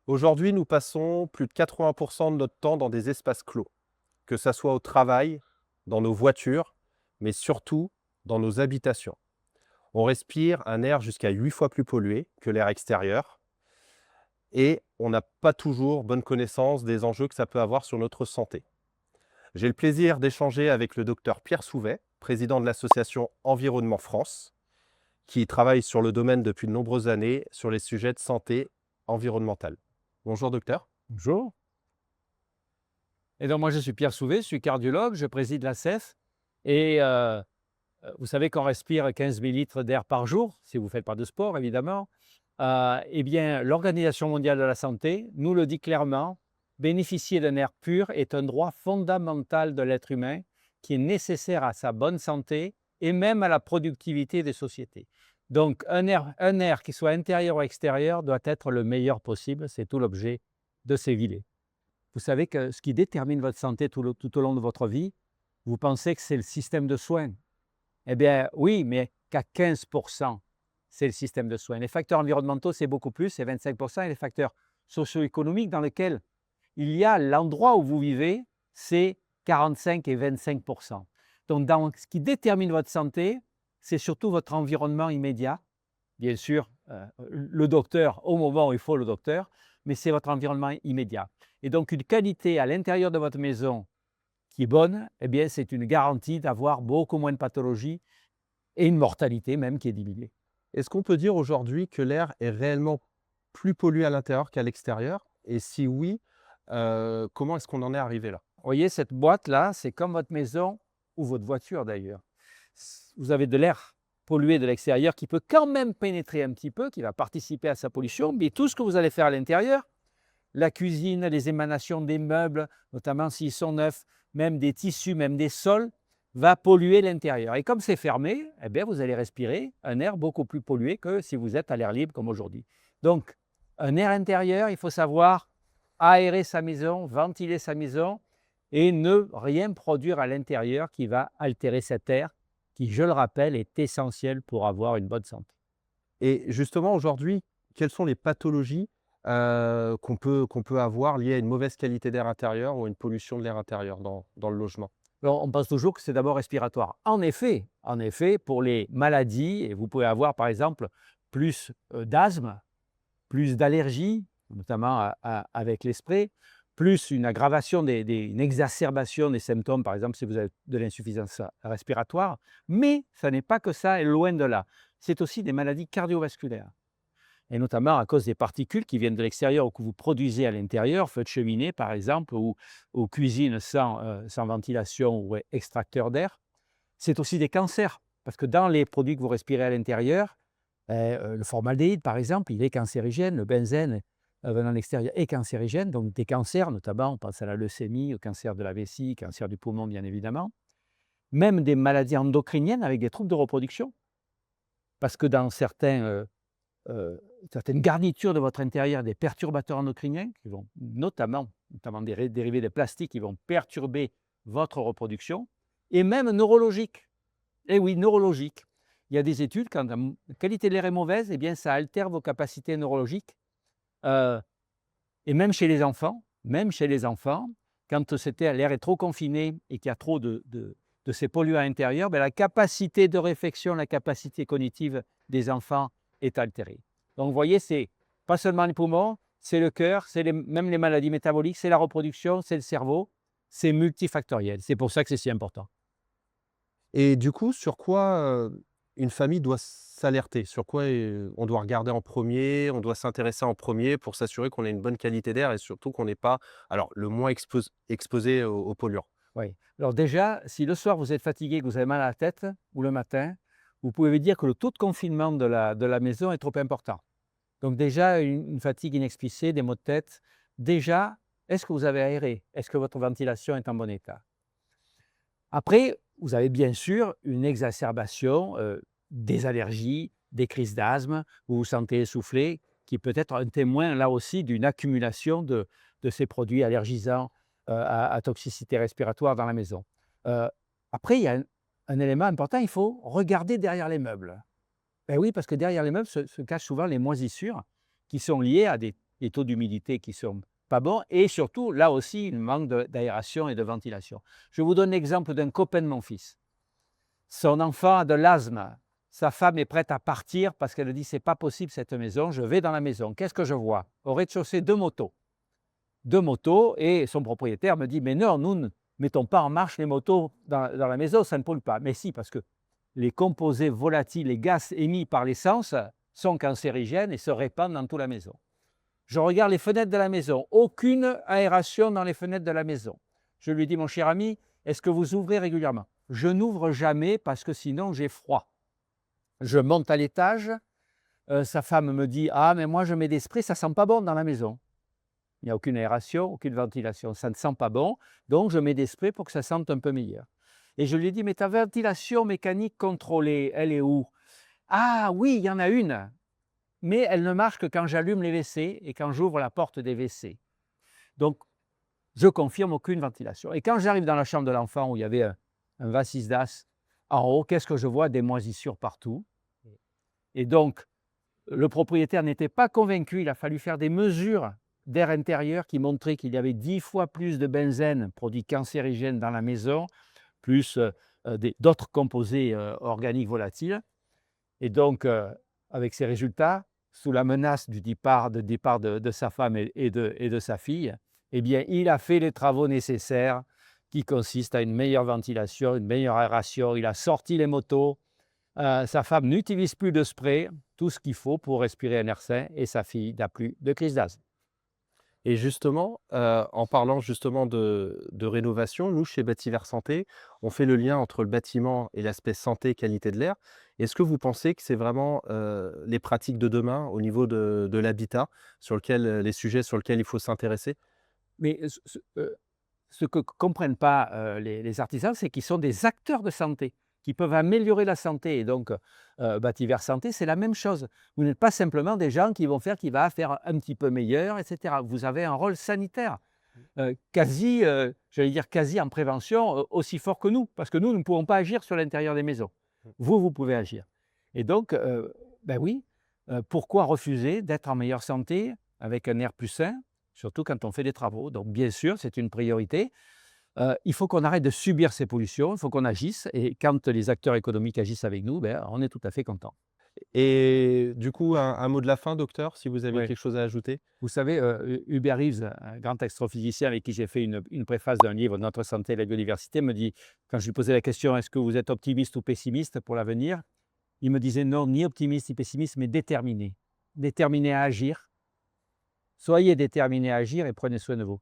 Aujourd'hui, nous passons plus de 80% de notre temps dans des espaces clos, que ça soit au travail, dans nos voitures, mais surtout dans nos habitations. On respire un air jusqu'à 8 fois plus pollué que l'air extérieur et on n'a pas toujours bonne connaissance des enjeux que ça peut avoir sur notre santé. J'ai le plaisir d'échanger avec le docteur Pierre Souvet, président de l'association Environnement France, qui travaille sur le domaine depuis de nombreuses années sur les sujets de santé environnementale. Bonjour docteur. Bonjour. Et donc moi je suis Pierre Souvet, je suis cardiologue, je préside la CEF et vous savez qu'on respire 15 000 litres d'air par jour, si vous ne faites pas de sport évidemment. Eh bien l'Organisation mondiale de la santé nous le dit clairement, bénéficier d'un air pur est un droit fondamental de l'être humain qui est nécessaire à sa bonne santé et même à la productivité des sociétés. Donc un air qui soit intérieur ou extérieur doit être le meilleur possible, c'est tout l'objet de ces vilets. Vous savez que ce qui détermine votre santé tout au long de votre vie, vous pensez que c'est le système de soins. Eh bien, oui, mais qu'à 15 c'est le système de soins. Les facteurs environnementaux, c'est beaucoup plus, c'est 25 et les facteurs socio-économiques dans lesquels il y a l'endroit où vous vivez, c'est 45 et 25 Donc, ce qui détermine votre santé, c'est surtout votre environnement immédiat. Bien sûr, le docteur, au moment où il faut le docteur, mais c'est votre environnement immédiat. Et donc, une qualité à l'intérieur de votre maison qui est bonne, eh bien, c'est une garantie d'avoir beaucoup moins de pathologies et une mortalité même qui est diminuée. Est-ce qu'on peut dire aujourd'hui que l'air est réellement plus pollué à l'intérieur qu'à l'extérieur? Et si oui, comment est-ce qu'on en est arrivé là? Vous voyez, cette boîte-là, c'est comme votre maison ou votre voiture d'ailleurs. Vous avez de l'air pollué de l'extérieur qui peut quand même pénétrer un petit peu, qui va participer à sa pollution, mais tout ce que vous allez faire à l'intérieur, la cuisine, les émanations des meubles, notamment s'ils sont neufs, même des tissus, même des sols, va polluer l'intérieur. Et comme c'est fermé, eh bien, vous allez respirer un air beaucoup plus pollué que si vous êtes à l'air libre comme aujourd'hui. Donc, un air intérieur, il faut savoir aérer sa maison, ventiler sa maison et ne rien produire à l'intérieur qui va altérer cet air qui, je le rappelle, est essentiel pour avoir une bonne santé. Et justement aujourd'hui, quelles sont les pathologies, qu'on peut avoir liées à une mauvaise qualité d'air intérieur ou à une pollution de l'air intérieur dans le logement? Alors, on pense toujours que c'est d'abord respiratoire. En effet, pour les maladies, et vous pouvez avoir par exemple plus d'asthme, plus d'allergies, notamment avec les sprays, plus une aggravation, une exacerbation des symptômes, par exemple si vous avez de l'insuffisance respiratoire. Mais ça n'est pas que ça, et loin de là. C'est aussi des maladies cardiovasculaires et notamment à cause des particules qui viennent de l'extérieur ou que vous produisez à l'intérieur, feu de cheminée par exemple, ou cuisine sans ventilation ou extracteur d'air. C'est aussi des cancers, parce que dans les produits que vous respirez à l'intérieur, le formaldéhyde par exemple, il est cancérigène, le benzène venant de l'extérieur est cancérigène, donc des cancers notamment, on pense à la leucémie, au cancer de la vessie, cancer du poumon bien évidemment, même des maladies endocriniennes avec des troubles de reproduction, parce que dans certaines garnitures de votre intérieur, des perturbateurs endocriniens qui vont notamment dérivés des plastiques, qui vont perturber votre reproduction et même neurologique. Et oui, neurologique. Il y a des études, quand la qualité de l'air est mauvaise, eh bien, ça altère vos capacités neurologiques. Euh, et même chez les enfants, quand l'air est trop confiné et qu'il y a trop de ces polluants à l'intérieur, ben, la capacité de réflexion, la capacité cognitive des enfants est altérée. Donc, vous voyez, c'est pas seulement les poumons, c'est le cœur, même les maladies métaboliques, c'est la reproduction, c'est le cerveau, c'est multifactoriel. C'est pour ça que c'est si important. Et du coup, sur quoi, une famille doit s'alerter? Sur quoi, on doit regarder en premier, on doit s'intéresser en premier pour s'assurer qu'on a une bonne qualité d'air et surtout qu'on n'est pas, alors le moins exposé aux polluants? Oui. Alors déjà, si le soir vous êtes fatigué, que vous avez mal à la tête, ou le matin, vous pouvez vous dire que le taux de confinement de la maison est trop important. Donc déjà, une fatigue inexpliquée, des maux de tête. Déjà, est-ce que vous avez aéré? Est-ce que votre ventilation est en bon état? Après, vous avez bien sûr une exacerbation des allergies, des crises d'asthme, vous vous sentez essoufflé, qui peut être un témoin là aussi d'une accumulation de ces produits allergisants à toxicité respiratoire dans la maison. Euh, Après, il y a un élément important, il faut regarder derrière les meubles. Ben oui, parce que derrière les meubles se cachent souvent les moisissures qui sont liées à des les taux d'humidité qui sont pas bons et surtout, là aussi, il manque d'aération et de ventilation. Je vous donne l'exemple d'un copain de mon fils. Son enfant a de l'asthme. Sa femme est prête à partir parce qu'elle dit, c'est pas possible cette maison, je vais dans la maison. Qu'est-ce que je vois? Au rez-de-chaussée, deux motos. Deux motos et son propriétaire me dit, mais non, nous ne mettons pas en marche les motos dans la maison, ça ne pollue pas. Mais si, parce que les composés volatiles, les gaz émis par l'essence sont cancérigènes et se répandent dans toute la maison. Je regarde les fenêtres de la maison, aucune aération dans les fenêtres de la maison. Je lui dis, mon cher ami, est-ce que vous ouvrez régulièrement? Je n'ouvre jamais parce que sinon j'ai froid. Je monte à l'étage, sa femme me dit, ah mais moi je mets des sprays, ça sent pas bon dans la maison. Il n'y a aucune aération, aucune ventilation, ça ne sent pas bon, donc je mets des sprays pour que ça sente un peu meilleur. Et je lui dis, mais ta ventilation mécanique contrôlée, elle est où? Ah oui, il y en a une, mais elle ne marche que quand j'allume les WC et quand j'ouvre la porte des WC. Donc, je confirme aucune ventilation. Et quand j'arrive dans la chambre de l'enfant où il y avait un vasisdas en haut, qu'est-ce que je vois? Des moisissures partout. Et donc, le propriétaire n'était pas convaincu, il a fallu faire des mesures d'air intérieur qui montraient qu'il y avait 10 fois plus de benzène, produit cancérigène dans la maison, plus d'autres composés organiques volatiles. Et donc, avec ces résultats, sous la menace du départ de sa femme et de sa fille, eh bien, il a fait les travaux nécessaires qui consistent à une meilleure ventilation, une meilleure aération. Il a sorti les motos. Sa femme n'utilise plus de spray, tout ce qu'il faut pour respirer un air sain et sa fille n'a plus de crise d'asthme. Et justement, en parlant justement de rénovation, nous, chez Bâtivers Santé, on fait le lien entre le bâtiment et l'aspect santé, qualité de l'air. Est-ce que vous pensez que c'est vraiment les pratiques de demain au niveau de l'habitat, sur lequel, les sujets sur lesquels il faut s'intéresser? Mais ce que ne comprennent pas les artisans, c'est qu'ils sont des acteurs de santé, qui peuvent améliorer la santé. Et donc, Bâtivers Santé, c'est la même chose. Vous n'êtes pas simplement des gens qui vont faire, qui va faire un petit peu meilleur, etc. Vous avez un rôle sanitaire, j'allais dire quasi en prévention, aussi fort que nous, parce que nous ne pouvons pas agir sur l'intérieur des maisons. Vous pouvez agir. Et donc, ben oui, pourquoi refuser d'être en meilleure santé, avec un air plus sain, surtout quand on fait des travaux? Donc, bien sûr, c'est une priorité. Il faut qu'on arrête de subir ces pollutions, il faut qu'on agisse. Et quand les acteurs économiques agissent avec nous, ben, on est tout à fait content. Et du coup, un mot de la fin, docteur, si vous avez Oui. quelque chose à ajouter? Vous savez, Hubert Reeves, un grand astrophysicien avec qui j'ai fait une préface d'un livre, Notre santé et la biodiversité, me dit, quand je lui posais la question, est-ce que vous êtes optimiste ou pessimiste pour l'avenir? Il me disait non, ni optimiste ni pessimiste, mais déterminé. Déterminé à agir. Soyez déterminé à agir et prenez soin de vous.